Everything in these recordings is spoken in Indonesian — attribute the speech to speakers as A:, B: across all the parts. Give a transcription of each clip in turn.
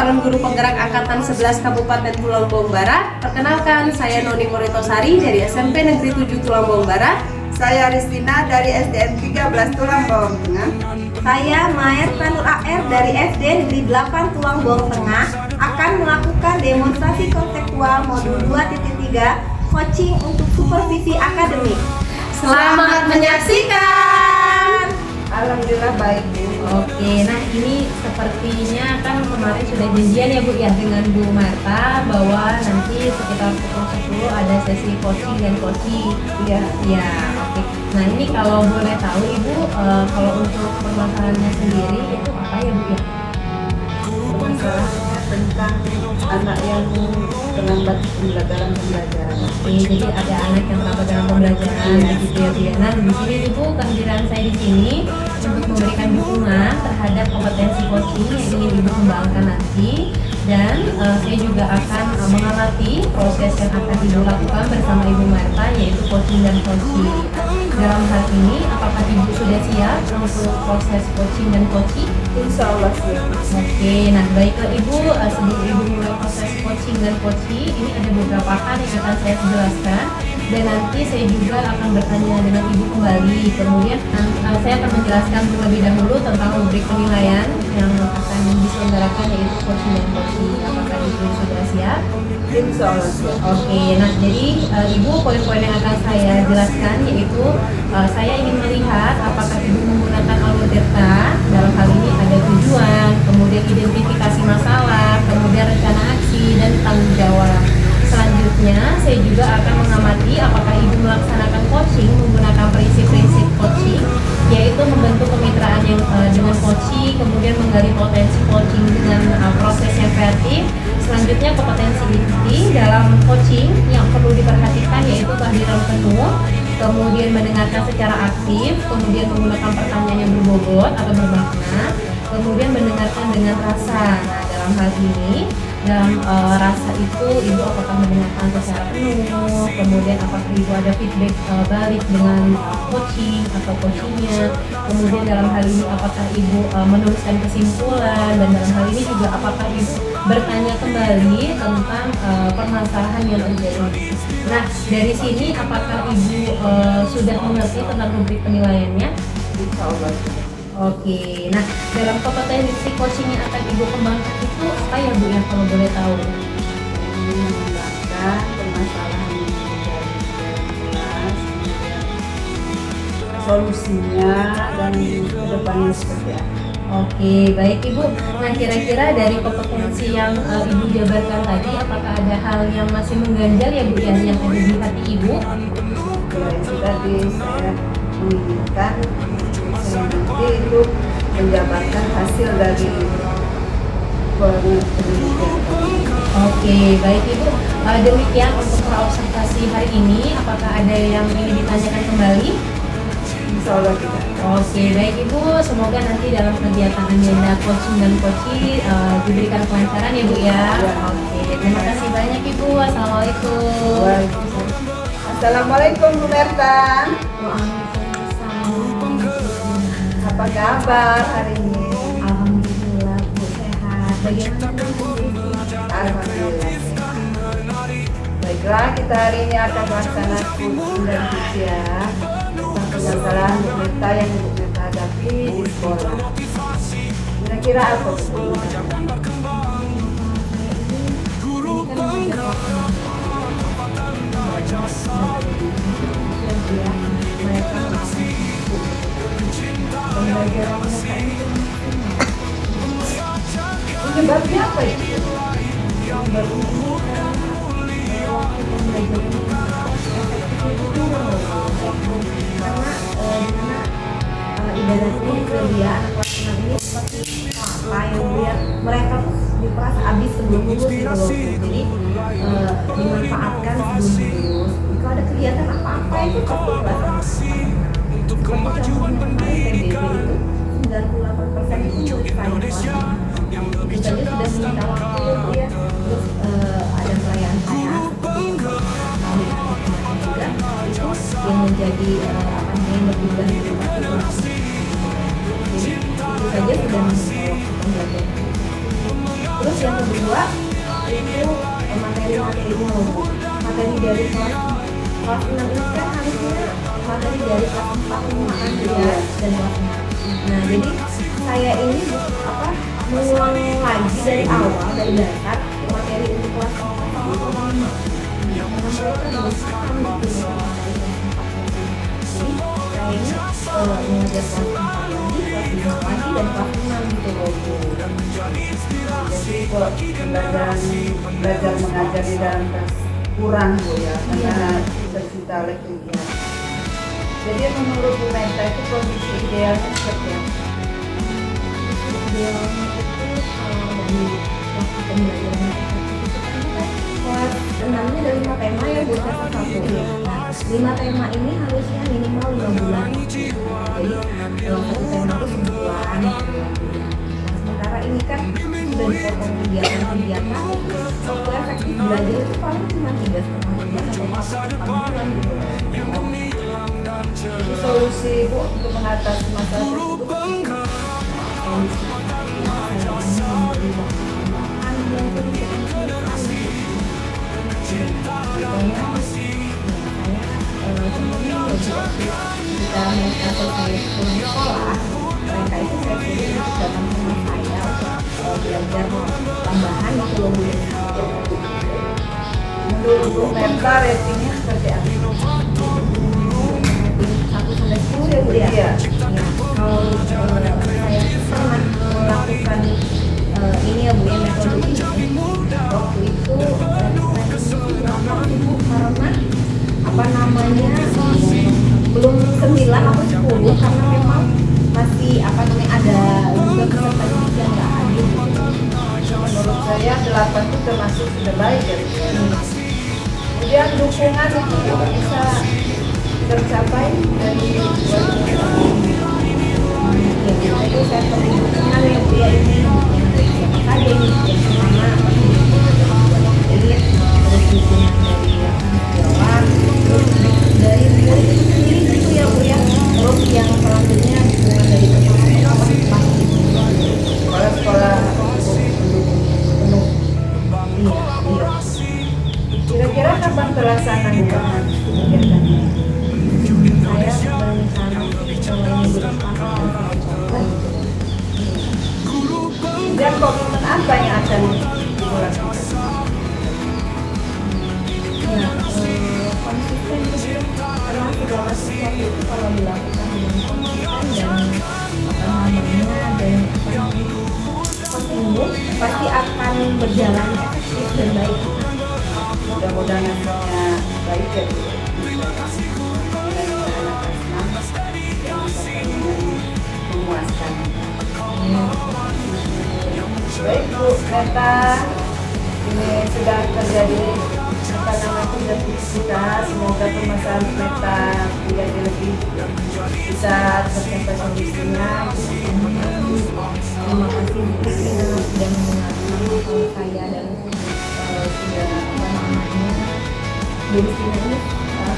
A: calon guru penggerak Angkatan 11 Kabupaten Tulungagung Barat. Perkenalkan, saya Noni Moritosari dari SMP Negeri 7 Tulungagung Barat.
B: Saya Ristina dari SDN 13 Tulungagung Tengah.
C: Saya Maer Tanur AR dari SD Negeri 8 Tulungagung Tengah akan melakukan demonstrasi konseptual modul 2.3 coaching untuk supervisi akademik.
A: Selamat menyaksikan.
B: Alhamdulillah baik, Bu.
D: Oke, nah ini sepertinya kan kemarin sudah janjian ya Bu ya dengan Bu Marta bahwa nanti sekitar pukul 10 ada sesi coaching dan coaching.
B: Iya.
D: Ya, oke. Nah ini kalau boleh tahu Ibu, kalau untuk permasalahannya sendiri itu apa ya Bu ya?
B: Masalahnya tentang anak yang terlambat dalam pembelajaran.
D: Oke, jadi ada anak yang terlambat dalam pembelajaran begitu ya Bu ya. Nah di sini Ibu kehadiran saya di sini untuk memberikan dukungan terhadap kompetensi coaching yang ingin Ibu kembangkan nanti, dan saya juga akan mengamati proses yang akan Ibu lakukan bersama Ibu Marta, yaitu coaching dan coaching. Dalam hal ini, apakah Ibu sudah siap untuk proses coaching dan coaching?
B: Insya Allah siap.
D: Oke, nah baiklah Ibu, sebelum Ibu mulai proses coaching dan coaching, ini ada beberapa hal yang akan saya jelaskan, dan nanti saya juga akan bertanya dengan Ibu kembali. Kemudian saya akan menjelaskan terlebih dahulu tentang rubrik penilaian yang akan diselenggarakan, yaitu coaching dan coaching. Apakah Ibu sudah siap?
B: Insya Allah siap.
D: Oke, nah jadi Ibu, poin-poin yang akan saya jelaskan yaitu saya ingin melihat apakah Ibu menggunakan algoritma. Dalam hal ini ada tujuan, kemudian identifikasi masalah, kemudian rencana aksi, dan tanggung jawab. Selanjutnya, saya juga akan mengamati apakah Ibu melaksanakan coaching menggunakan prinsip-prinsip coaching, yaitu membentuk kemitraan yang dengan coaching, kemudian menggali potensi coaching dengan proses yang kreatif. Selanjutnya, kompetensi inti dalam coaching yang perlu diperhatikan yaitu kehadiran penuh, kemudian mendengarkan secara aktif, kemudian menggunakan pertanyaan yang berbobot atau bermakna, kemudian mendengarkan dengan rasa. Nah, dalam hal ini, dalam rasa itu Ibu apakah mendengarkan secara penuh, kemudian apakah Ibu ada feedback balik dengan coaching atau coachingnya, kemudian dalam hal ini apakah Ibu menuliskan kesimpulan, dan dalam hal ini juga apakah Ibu bertanya kembali tentang permasalahan yang terjadi. Nah, dari sini apakah Ibu sudah mengerti tentang rubrik penilaiannya?
B: Insya Allah siap.
D: Oke, nah dalam kompetensi coaching yang akan Ibu kembangkan itu apa ya Bu ya, kalau boleh tahu?
B: Mengembangkan permasalahan yang terjadi di kelas, solusinya, dan kedepannya seperti apa.
D: Oke, baik Ibu. Nah kira-kira dari kompetensi yang Ibu jabarkan tadi, apakah ada hal yang masih mengganjal ya Bu ya, yang ada di hati Ibu?
B: Ya, itu tadi saya menginginkan saya nanti itu menjabarkan hasil dari penelitian kami.
D: Oke, baik Ibu. Demikian untuk praobservasi hari ini. Apakah ada yang ingin ditanyakan kembali?
B: Insya Allah tidak.
D: Oke, baik Ibu. Semoga nanti dalam kegiatan agenda coaching dan coaching diberikan kelancaran ya Bu ya. Oke, terima kasih banyak Ibu. Assalamualaikum.
B: Waalaikumsalam. Assalamualaikum Bu Marta. Apa kabar hari ini?
D: Alhamdulillah Bu sehat. Bagaimana Bu?
B: Alhamdulillah. Baiklah, kita hari ini akan melaksanakan coaching dan ujian tentang permasalahan Bu Marta yang Bu Marta hadapi di sekolah. Kira-kira apa Bu? Penyebabnya apa itu?
C: Ibaratnya dia anak kelas 6 ini seperti apa yang dia mereka diperas habis sebelum lulus gitu loh. Jadi dimanfaatkan sebelum lulus. Kalau ada kegiatan apa-apa itu pasti kelas. Seperti contohnya kemarin PBB itu 98% itu murid saya. Kita aja sudah minta waktu ya. Terus ada perayaan saya seperti tahun kemarin juga itu yang menjadi yang lebih dari 50%. Jadi itu saja sudah menjadi pembelajaran. Terus yang kedua itu materi-materinya Bu. Materi dari kelas 6 ini kan harusnya materi dari kelas 4, 5 kan ya, dan kelas 6. Nah jadi saya ini mengulang lagi dari awal, dari dasar materi untuk kelas 4 sampai kelas 5. Karena mereka belum paham gitu dari kelas 4. Jadi saya ini mengajar kelas 4 lagi, kelas 5 lagi, dan kelas 6 gitu loh Bu.
B: Jadi kok belajar mengajar di dalam kelas kurang Bu ya, karena cita kegiatan. Jadi menurut Bu Meta itu kondisi idealnya seperti apa?
C: Idealnya itu kalau dari waktu pembelajaran kelas 6-nya ada 5 tema ya Bu, satu ya. Nah, 5 tema ini harusnya minimal 5 bulan. Jadi kalau satu tema itu sebulan. Nah, sementara ini kan sudah dipotong kegiatan-kegiatan, waktu efektif belajar itu paling cuma 3,5 bulan atau 4 bulan gitu.
B: Jadi solusi Bu untuk mengatasi masalah tersebut
C: Jika mereka selesai pulang sekolah, mereka itu saya pilih datang ke rumah saya untuk belajar tambahan gitu loh Bu.
B: menurut Bu Meta ratingnya seperti apa?
C: 1-10 ya Bu ya?
B: Iya.
C: Kalau saya pernah melakukan ini ya Bu ya, metode ini waktu itu karena belum 9 atau 10 karena memang masih ada juga peserta didik yang nggak hadir gitu.
B: Menurut saya 8 itu termasuk sudah baik ya. Kemudian dukungan itu juga bisa tercapai dari
C: Ya itu saya perhitungkan ya Bu ya, ini yang dari siapa saja ini yang pertama jadi terus dukungan dari jawab, terus dari murid itu sendiri gitu ya Bu ya, terus yang selanjutnya dukungan dari sekolah
B: sekolah-sekolah penuh.
C: iya.
B: Kira-kira kapan pelaksanaan kegiatan ini?
C: Saya berencana mulai minggu depan akan coba gitu.
B: Dan komitmen apa yang akan dilakukan?
C: Ya, konsisten gitu, karena segala sesuatu itu kalau dilakukan dengan konsisten dan kontinu pasti akan berjalan efektif dan baik.
B: Mudah-mudahan hasilnya baik ya Bu. Memuaskan. Baik Bu Meta, ini sudah terjadi kita, semoga permasalahan Meta tidak lebih bisa tercapai solusinya.
C: Terima kasih Bu Kristina sudah mendengarkan kalau saya dan sudah Bu Kristina ini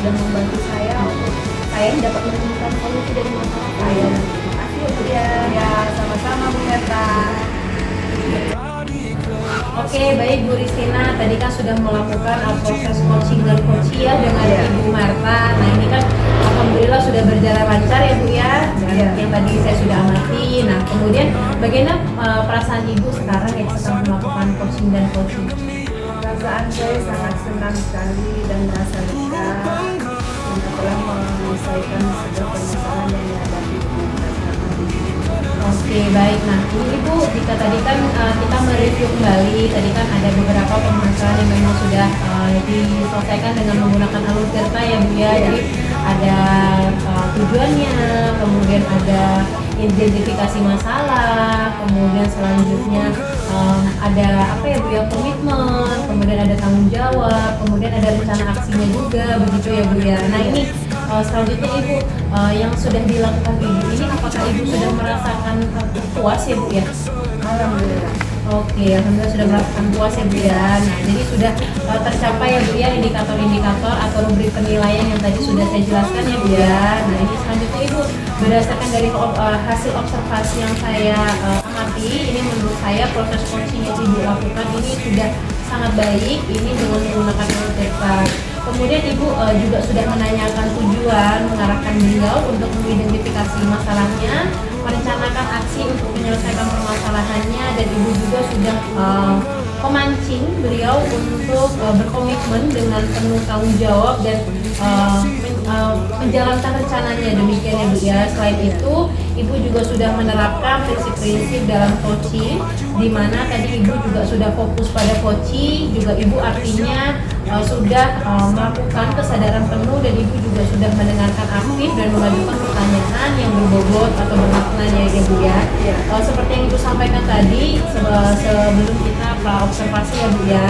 C: sudah membantu saya untuk saya dapat menemukan solusi dari masalah saya. Terima kasih ya Bu ya.
B: Ya, sama-sama Bu Meta.
D: Oke, baik Bu Ristina, tadi kan sudah melakukan proses coaching dan coaching ya dengan Ibu Marta. Nah ini kan alhamdulillah sudah berjalan lancar ya Bu ya, yang tadi saya sudah amati. Nah kemudian bagaimana perasaan Ibu sekarang yang sedang melakukan coaching dan coaching?
B: Perasaan saya sangat senang sekali dan merasa lega karena telah menyelesaikan segala permasalahan yang dihadapi
D: Oke, baik. Nah, ini Bu, jika tadi kan kita mereview kembali, tadi kan ada beberapa permasalahan yang memang sudah diselesaikan dengan menggunakan alur cerita ya Bu ya. Jadi ada tujuannya, kemudian ada identifikasi masalah, kemudian selanjutnya ada apa ya Bu ya, komitmen, kemudian ada tanggung jawab, kemudian ada rencana aksinya juga, begitu ya Bu ya. Nah ini selanjutnya Ibu yang sudah dilakukan Ibu ini, apakah Ibu sudah merasakan puas ya Bu ya?
B: Alhamdulillah.
D: Oke, alhamdulillah sudah melakukan puas ya Bu ya. Nah, jadi sudah tercapai ya Bu ya indikator-indikator atau rubrik penilaian yang tadi sudah saya jelaskan ya Bu ya. Nah, ini selanjutnya Ibu, berdasarkan dari hasil observasi yang saya amati, ini menurut saya proses coaching yang Ibu lakukan ini sudah sangat baik, ini dengan menggunakan LTK. Kemudian Ibu juga sudah menanyakan tujuan, mengarahkan beliau untuk mengidentifikasi masalahnya, merencanakan aksi untuk menyelesaikan permasalahannya, dan Ibu juga sudah memancing beliau untuk berkomitmen dengan penuh tanggung jawab dan menjalankan rencananya, demikian ya Bu ya. Selain itu, Ibu juga sudah menerapkan prinsip-prinsip dalam coaching, di mana tadi Ibu juga sudah fokus pada coaching, juga Ibu artinya sudah melakukan kesadaran penuh, dan Ibu juga sudah mendengarkan aktif dan mengajukan pertanyaan yang berbobot atau bermakna ya Bu ya. Seperti yang Ibu sampaikan tadi sebelum kita observasi ya Bu ya.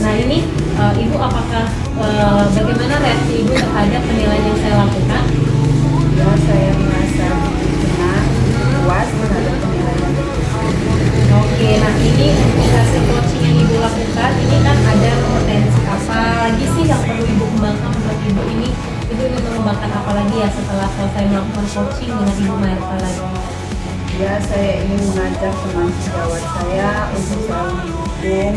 D: Nah ini Ibu apakah bagaimana reaksi Ibu terhadap penilaian yang saya lakukan?
B: Ya, saya merasa senang, puas terhadap penilaian tersebut.
D: Oke, nah ini untuk hasil coaching yang Ibu lakukan, ini kan ada kompetensi apa lagi sih yang perlu Ibu kembangkan untuk Ibu ini? Ibu ingin mengembangkan apa lagi ya setelah selesai melakukan coaching dengan Ibu Mairta lagi?
B: Ya, saya ingin mengajak teman sejawat saya untuk selalu mendukung,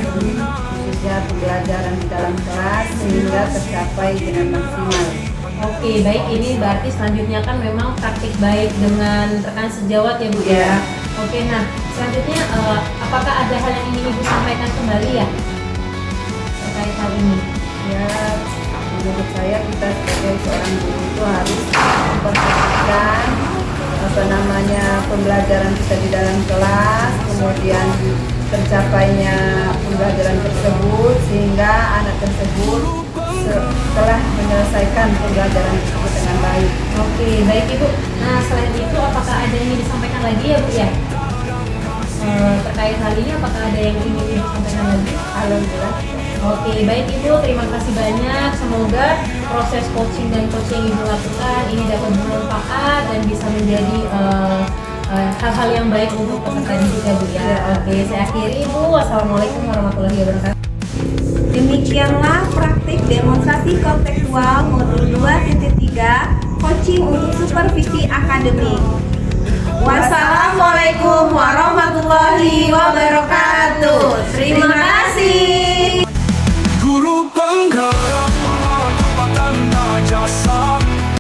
B: khususnya pembelajaran di dalam kelas sehingga tercapai dengan maksimal.
D: Oke, baik, ini berarti selanjutnya kan memang praktik baik dengan rekan sejawat ya Bu ya. Oke, nah selanjutnya apakah ada hal yang ingin Ibu sampaikan kembali ya terkait hal ini?
B: Ya, menurut saya kita sebagai seorang guru itu harus memperhatikan pembelajaran kita di dalam kelas, kemudian tercapainya pembelajaran tersebut sehingga anak tersebut telah menyelesaikan pembelajaran tersebut dengan baik.
D: Oke, baik Ibu. Nah, selain itu apakah ada yang ingin disampaikan lagi ya Bu ya? Terkait hal ini apakah ada yang ingin Ibu sampaikan lagi?
B: Alhamdulillah.
D: Oke, baik Ibu, terima kasih banyak. Semoga proses coaching dan coaching yang Ibu lakukan ini dapat bermanfaat dan bisa menjadi hal-hal yang baik untuk peserta didik ya Bu ya. Oke, saya akhiri Ibu. Wassalamualaikum warahmatullahi wabarakatuh.
C: Demikianlah praktik demonstrasi kontekstual modul 2.3 coaching untuk supervisi akademik.
A: Wassalamualaikum warahmatullahi wabarakatuh.